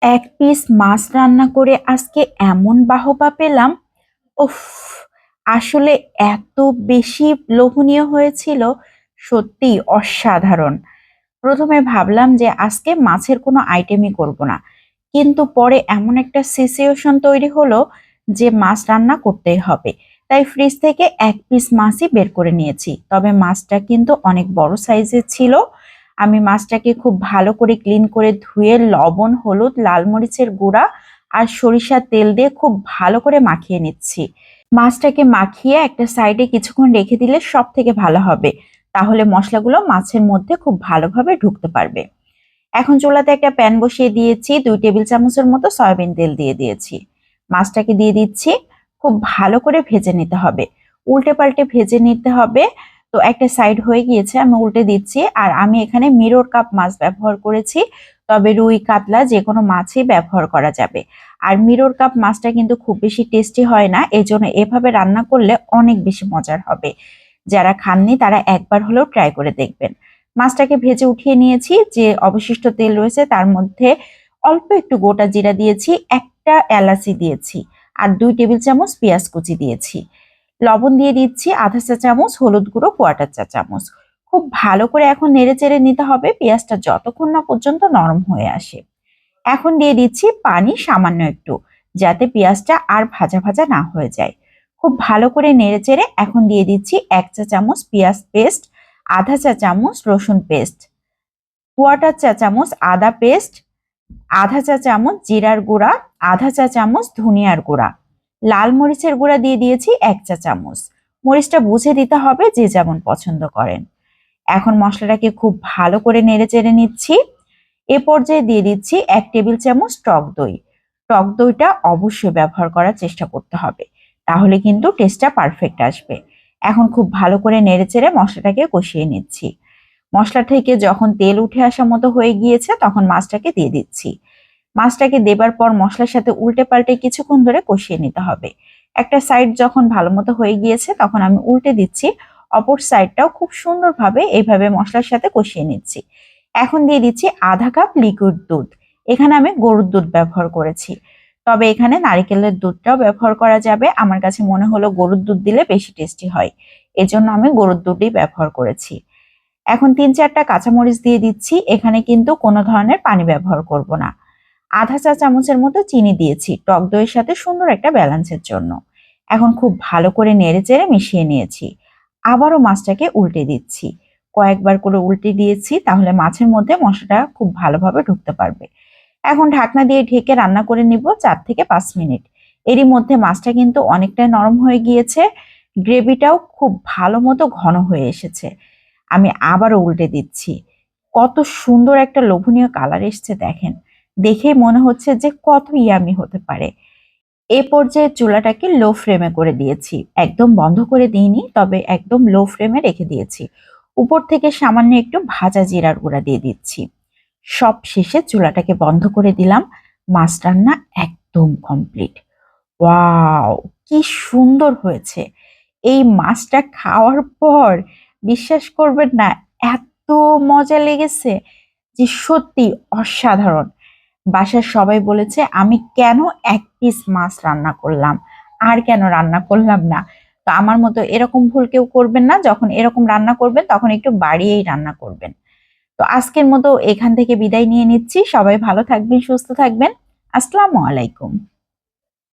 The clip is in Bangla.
এক পিস মাছ রান্না করে আজকে এমন বাহবা পেলাম। উফ, আসলে এত বেশি লোভনীয় হয়েছিল, সত্যি অসাধারণ। প্রথমে ভাবলাম যে আজকে মাছের কোনো আইটেমই করব না, কিন্তু পরে এমন একটা সিচুয়েশন তৈরি হলো যে মাছ রান্না করতেই হবে। তাই ফ্রিজ থেকে এক পিস মাছই বের করে নিয়েছি, তবে মাছটা কিন্তু অনেক বড় সাইজের ছিল। আমি মাছটাকে খুব ভালো করে ক্লিন করে ধুয়ে লবণ, হলুদ, লাল মরিচের গুঁড়া আর সরিষার তেল দিয়ে খুব ভালো করে মাখিয়ে নিচ্ছি। মাছটাকে মাখিয়ে একটা সাইডে কিছুক্ষণ রেখে দিলে সব থেকে ভালো হবে, তাহলে মশলাগুলো মাছের মধ্যে খুব ভালোভাবে ঢুকতে পারবে। এখন চুলাতে একটা প্যান বসিয়ে দিয়েছি, 2 টেবিল চামচের মতো সয়াবিন তেল দিয়ে দিয়েছি। মাছটাকে দিয়ে দিচ্ছি, খুব ভালো করে ভেজে নিতে হবে, উল্টে পাল্টে ভেজে নিতে হবে। তো একটা সাইড হয়ে গিয়েছে, আমি উল্টে দিচ্ছি। আর আমি এখানে মিরর কাপ মাছ ব্যবহার করেছি, তবে রুই, কাতলা যে কোনো মাছই ব্যবহার করা যাবে। আর মিরর কাপ মাছটা কিন্তু খুব বেশি টেস্টি হয় না, এজন্য এভাবে রান্না করলে অনেক বেশি মজার হবে। যারা খাননি তারা একবার হলেও ট্রাই করে দেখবেন। মাছটাকে ভেজে উঠিয়ে নিয়েছি, যে অবশিষ্ট তেল রয়েছে তার মধ্যে অল্প একটু গোটা জিরা দিয়েছি, একটা এলাচি দিয়েছি, আর 2 টেবিল চামচ পেঁয়াজ কুচি দিয়েছি। লবণ দিয়ে দিচ্ছি ½ চা চামচ, হলুদ গুঁড়ো ¼ চা চামচ। খুব ভালো করে এখন নেড়ে চেড়ে নিতে হবে পেঁয়াজটা যতক্ষণ না পর্যন্ত নরম হয়ে আসে। এখন দিয়ে দিচ্ছি পানি সামান্য একটু, যাতে পেঁয়াজটা আর ভাজা ভাজা না হয়ে যায়। খুব ভালো করে নেড়ে চেড়ে এখন দিয়ে দিচ্ছি 1 চা চামচ পেঁয়াজ পেস্ট, ½ চা চামচ রসুন পেস্ট, ¼ চা চামচ আদা পেস্ট, ½ চা চামচ জিরার গুঁড়া, ½ চা চামচ ধনিয়ার গুঁড়া, লাল মরিচের গুঁড়া দিয়ে দিয়েছি 1 চা চামচ। মরিচটা বুঝে দিতে হবে, যে যেমন পছন্দ করেন। এখন মশলাটাকে খুব ভালো করে নেড়ে চেড়ে নিচ্ছি। এ পর্যায়ে দিয়ে দিচ্ছি 1 টেবিল চামচ টক দই। টক দইটা অবশ্যই ব্যবহার করার চেষ্টা করতে হবে, তাহলে কিন্তু টেস্টটা পারফেক্ট আসবে। এখন খুব ভালো করে নেড়ে চেড়ে মশলাটাকে কষিয়ে নিচ্ছি। মশলা থেকে যখন তেল উঠে আসা মতো হয়ে গিয়েছে, তখন মাছটাকে দিয়ে দিচ্ছি। মাছটাকে দেবার পর মশলার সাথে উল্টে পাল্টে কিছুক্ষণ ধরে কষিয়ে নিতে হবে। একটা সাইড যখন ভালো মতো হয়ে গিয়েছে, তখন আমি উল্টে দিচ্ছি। অপর সাইডটাও খুব সুন্দরভাবে এইভাবে মশলার সাথে কষিয়ে নিচ্ছি। এখন দিয়ে দিচ্ছি ½ কাপ লিকুইড দুধ। এখানে আমি গরুর দুধ ব্যবহার করেছি, তবে এখানে নারিকেলের দুধটাও ব্যবহার করা যাবে। আমার কাছে মনে হলো গরুর দুধ দিলে বেশি টেস্টি হয়, এজন্য আমি গরুর দুধই ব্যবহার করেছি। এখন 3-4টা কাঁচামরিচ দিয়ে দিচ্ছি, এখানে কিন্তু কোনো ধরনের পানি ব্যবহার করব না। ½ চা চামচের মতো চিনি দিয়েছি টক দইয়ের সাথে সুন্দর একটা ব্যালেন্সের জন্য। এখন খুব ভালো করে নেড়ে চেড়ে মিশিয়ে নিয়েছি। আবারও মাছটাকে উল্টে দিচ্ছি, কয়েকবার করে উল্টে দিয়েছি, তাহলে মাছের মধ্যে মশলাটা খুব ভালোভাবে ঢুকতে পারবে। এখন ঢাকনা দিয়ে ঢেকে রান্না করে নিব 4 থেকে 5 মিনিট। এরই মধ্যে মাছটা কিন্তু অনেকটাই নরম হয়ে গিয়েছে, গ্রেভিটাও খুব ভালো মতো ঘন হয়ে এসেছে। আমি আবারও উল্টে দিচ্ছি। কত সুন্দর একটা লোভনীয় কালার এসছে দেখেন, দেখেই মনে হচ্ছে যে কত ইয়ামি হতে পারে। এ পর্যায়ে চুলাটাকে লো ফ্লেমে করে দিয়েছি, একদম বন্ধ করে দিইনি, তবে একদম লো ফ্লেমে রেখে দিয়েছি। উপর থেকে সামান্য একটু ভাজা জিরার গুঁড়া দিয়ে দিচ্ছি। সব শেষে চুলাটাকে বন্ধ করে দিলাম। মাছ রান্না একদম কমপ্লিট। ওয়াও, কি সুন্দর হয়েছে! এই মাছটা খাওয়ার পর বিশ্বাস করবেন না, এত মজা লেগেছে যে সত্যি অসাধারণ। বাসার সবাই বলেছে আমি কেন এক পিস মাছ রান্না করলাম, আর কেন রান্না করলাম না। তো আমার মতো এরকম ভুল কেউ করবেন না, যখন এরকম রান্না করবেন তখন একটু বাড়িয়েই রান্না করবেন। তো আজকের মতো এখান থেকে বিদায় নিয়ে নিচ্ছি। সবাই ভালো থাকবেন, সুস্থ থাকবেন। আসসালামু আলাইকুম।